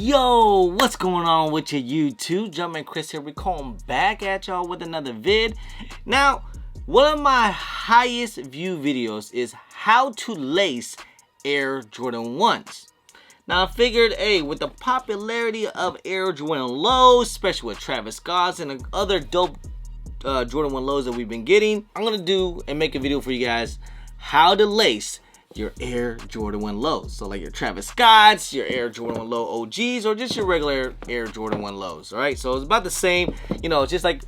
Yo, what's going on with your YouTube? Jumpman Chris here. We're calling back at y'all with another vid. Now, one of my highest view videos is how to lace Air Jordan 1s. Now, I figured, hey, with the popularity of Air Jordan lows, especially with Travis Scott's and other dope Jordan 1 lows that we've been getting, I'm going to do and make a video for you guys how to lace your Air Jordan 1 lows. So like your Travis Scott's, your Air Jordan 1 low OGs, or just your regular Air Jordan 1 lows, all right? So it's about the same, it's just like,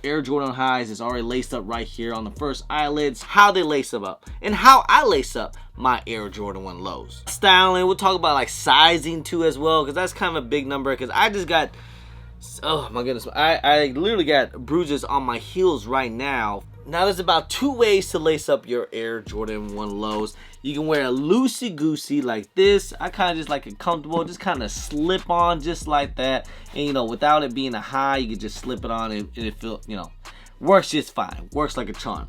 Air Jordan highs is already laced up right here on the first eyelids, how they lace them up, and how I lace up my Air Jordan 1 lows. Styling, we'll talk about like sizing too as well, because that's kind of a big number, because I just got, oh my goodness, I literally got bruises on my heels right now. Now there's about 2 ways to lace up your Air Jordan 1 lows. You can wear a loosey-goosey like this. I kind of just like it comfortable, just kind of slip on just like that. And without it being a high, you can just slip it on and it feel, works just fine. Works like a charm.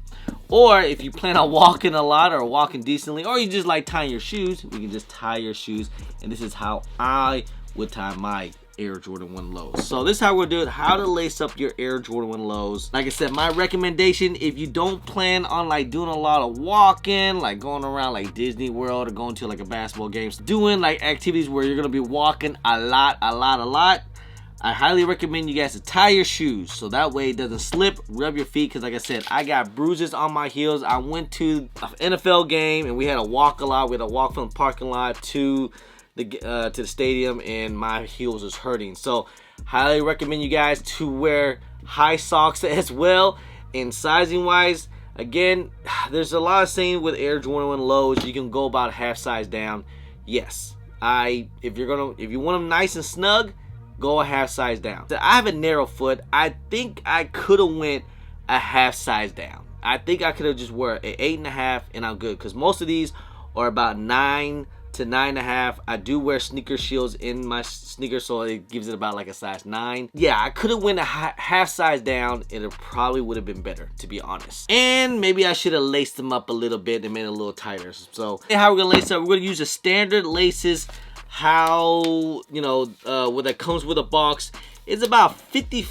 Or if you plan on walking a lot or walking decently, or you just like tying your shoes, we can just tie your shoes. And this is how I would tie my Air Jordan 1 lows. So this is how we're doing it, how to lace up your Air Jordan 1 lows. Like I said, my recommendation, if you don't plan on like doing a lot of walking, like going around like Disney World or going to like a basketball game, doing like activities where you're gonna be walking a lot, I highly recommend you guys to tie your shoes so that way it doesn't slip, rub your feet, because like I said, I got bruises on my heels. I went to an NFL game and we had to walk a lot. We had to walk from the parking lot to the stadium, and my heels was hurting. So highly recommend you guys to wear high socks as well. And sizing wise, again, there's a lot of saying with Air Jordan 1 lows, you can go about half size down. Yes, if you want them nice and snug, go a half size down. I have a narrow foot. I think I could have went a half size down. I think I could have just wore an 8.5 and I'm good, because most of these are about 9 to 9.5. I do wear sneaker shields in my sneakers, so it gives it about like a size 9. Yeah, I could have went a half size down, and it probably would have been better, to be honest. And maybe I should have laced them up a little bit and made it a little tighter. So how we're gonna lace up, we're gonna use the standard laces. How what that comes with a box. It's about 50,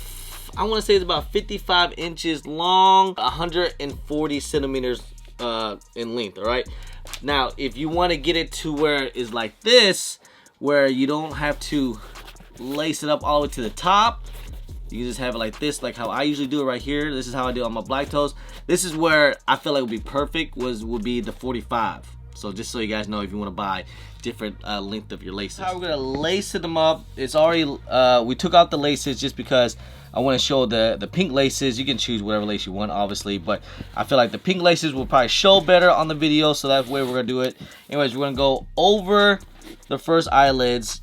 I want to say it's about 55 inches long, 140 centimeters in length. All right. Now, if you want to get it to where it's like this, where you don't have to lace it up all the way to the top, you can just have it like this, like how I usually do it right here. This is how I do it on my black toes. This is where I feel like would be perfect, would be the 45. So just so you guys know, if you want to buy different length of your laces. How we're gonna lace them up, it's already we took out the laces just because I want to show the pink laces. You can choose whatever lace you want, obviously, but I feel like the pink laces will probably show better on the video, so that's the way we're gonna do it. Anyways, we're gonna go over the first eyelids,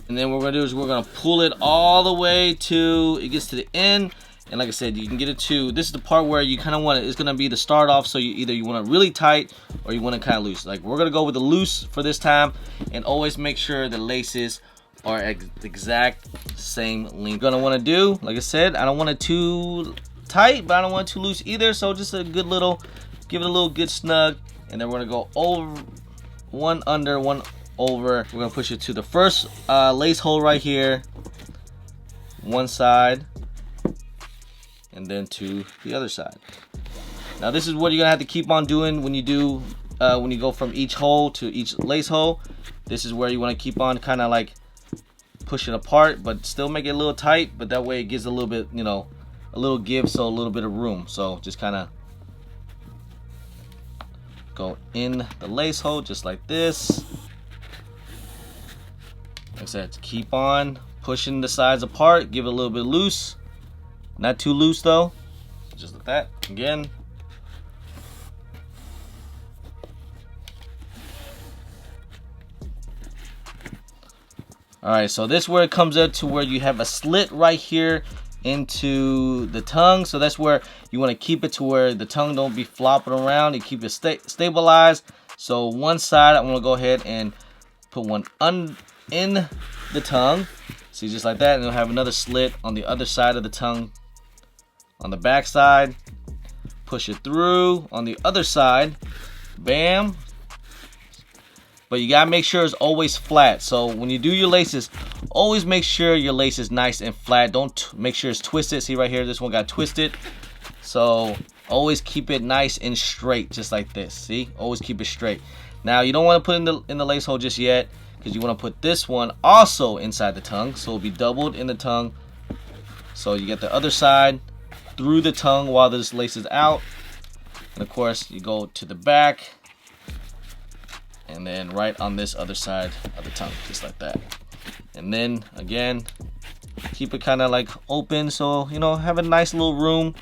and then what we're gonna do is we're gonna pull it all the way to it gets to the end. And like I said, you can get it to, this is the part where you kind of want it, it's gonna be the start off, so you want it really tight or you want it kind of loose. Like we're gonna go with the loose for this time, and always make sure the laces are exact same length. Gonna want to do, like I said, I don't want it too tight, but I don't want it too loose either. So just a good little, give it a little good snug, and then we're gonna go over, one under, one over. We're gonna push it to the first lace hole right here, one side, and then to the other side. Now this is what you're gonna have to keep on doing when you do, when you go from each hole to each lace hole. This is where you want to keep on kind of like push it apart, but still make it a little tight, but that way it gives a little bit, a little give, so a little bit of room. So just kind of go in the lace hole just like this. Like I said, keep on pushing the sides apart, give it a little bit loose, not too loose though, just like that. Again, alright, so this is where it comes up to where you have a slit right here into the tongue. So that's where you want to keep it to where the tongue don't be flopping around. You keep it stabilized. So one side, I'm going to go ahead and put one in the tongue. See, just like that. And you'll have another slit on the other side of the tongue on the back side. Push it through on the other side. Bam. but you gotta make sure it's always flat. So when you do your laces, always make sure your lace is nice and flat. Don't make sure it's twisted. See right here, this one got twisted. So always keep it nice and straight, just like this. See, always keep it straight. Now you don't want to put in the lace hole just yet, because you want to put this one also inside the tongue, so it'll be doubled in the tongue. So you get the other side through the tongue while this lace is out, and of course you go to the back and then right on this other side of the tongue, just like that. And then again, keep it kind of like open, so you know, have a nice little room.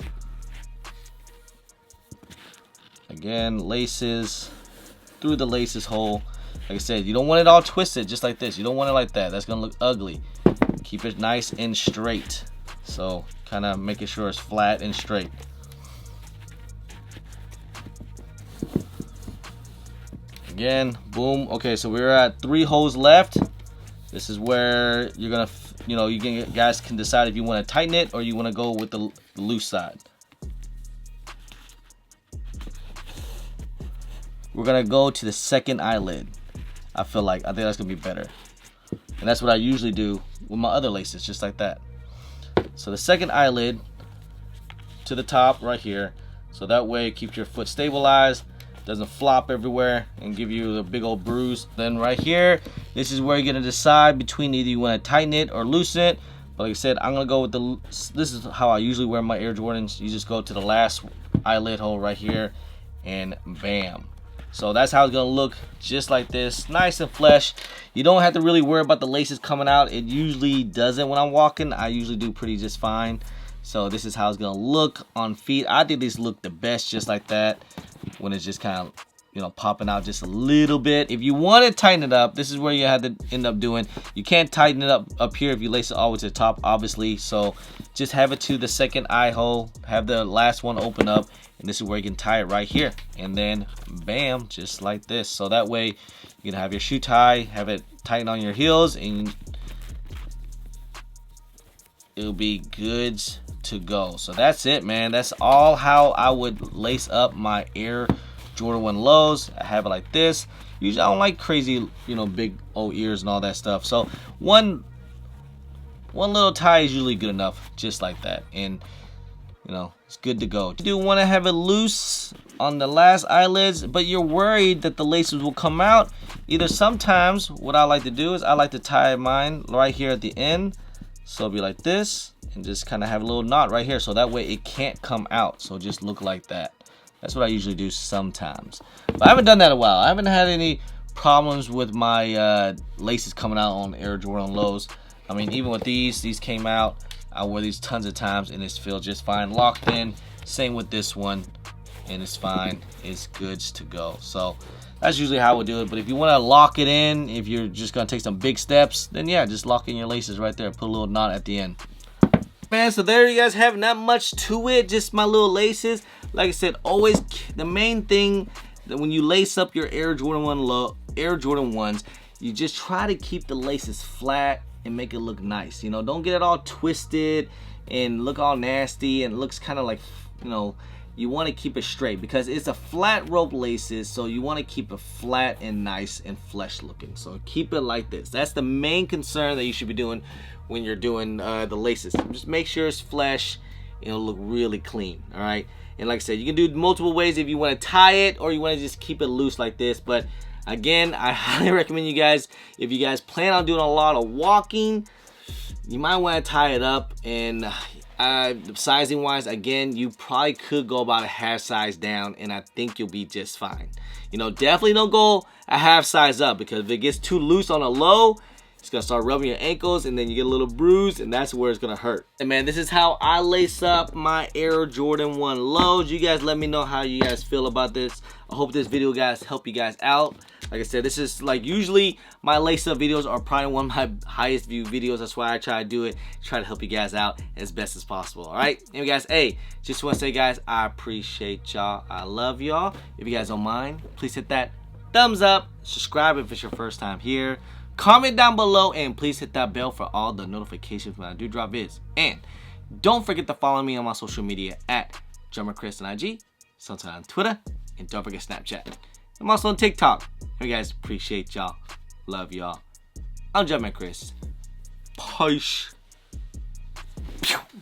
Again, laces through the laces hole. Like I said, you don't want it all twisted just like this. You don't want it like that. That's gonna look ugly. Keep it nice and straight. So kind of making sure it's flat and straight. Again, boom. Okay, so we're at 3 holes left. This is where you're gonna, you know, guys can decide if you want to tighten it or you want to go with the loose side. We're gonna go to the second eyelid. I think that's gonna be better, and that's what I usually do with my other laces, just like that. So the second eyelid to the top right here, so that way it keeps your foot stabilized, doesn't flop everywhere and give you a big old bruise. Then right here, this is where you're gonna decide between either you want to tighten it or loosen it. But like I said, I'm gonna go with this is how I usually wear my Air Jordans. You just go to the last eyelid hole right here, and bam. So that's how it's gonna look, just like this, nice and flush. You don't have to really worry about the laces coming out. It usually doesn't when I'm walking. I usually do pretty just fine. So this is how it's gonna look on feet. I think these look the best just like that, when it's just kind of, you know, popping out just a little bit. If you want to tighten it up, this is where you have to end up doing. You can't tighten it up here if you lace it all the way to the top, obviously. So just have it to the second eye hole, have the last one open up, and this is where you can tie it right here. And then bam, just like this. So that way you can have your shoe tie, have it tighten on your heels, and it'll be good to go. So that's it, man. That's all how I would lace up my Air Jordan 1 lows. I have it like this. Usually I don't like crazy, you know, big old ears and all that stuff. So one little tie is usually good enough, just like that, and you know, it's good to go. You do want to have it loose on the last eyelids, but you're worried that the laces will come out. Either sometimes what I like to do is I like to tie mine right here at the end, so it'll be like this, and just kind of have a little knot right here, so that way it can't come out. So just look like that. That's what I usually do sometimes, but I haven't done that in a while. I haven't had any problems with my laces coming out on Air Jordan lows. I mean, even with these came out. I wore these tons of times and it feels just fine, locked in. Same with this one, and it's fine. It's good to go. So that's usually how I would do it. But if you want to lock it in, if you're just gonna take some big steps, then yeah, just lock in your laces right there. Put a little knot at the end. Man, so there you guys have, not much to it, just my little laces. Like I said, always the main thing that when you lace up your Air Jordan 1s, you just try to keep the laces flat and make it look nice. You know, don't get it all twisted and look all nasty and looks kind of like, you know, you want to keep it straight because it's a flat rope laces, so you want to keep it flat and nice and flesh looking. So keep it like this. That's the main concern that you should be doing when you're doing the laces. Just make sure it's flesh and it'll look really clean. All right, and like I said, you can do multiple ways if you want to tie it or you want to just keep it loose like this. But again, I highly recommend you guys, if you guys plan on doing a lot of walking, you might want to tie it up. And sizing wise, again, you probably could go about a half size down and I think you'll be just fine. You know, definitely don't go a half size up, because if it gets too loose on a low, it's gonna start rubbing your ankles and then you get a little bruise and that's where it's gonna hurt. And man, this is how I lace up my Air Jordan 1 lows. You guys let me know how you guys feel about this. I hope this video guys help you guys out. Like I said, this is like, usually my lace up videos are probably one of my highest view videos. That's why I try to do it, try to help you guys out as best as possible. All right, anyway guys, hey, just want to say guys, I appreciate y'all. I love y'all. If you guys don't mind, please hit that thumbs up, subscribe if it's your first time here, comment down below, and please hit that bell for all the notifications when I do drop vids. And don't forget to follow me on my social media at Chris on IG, sometime on Twitter, and don't forget Snapchat. I'm also on TikTok. Hey guys, appreciate y'all. Love y'all. I'm Jumpman Chris. Peace.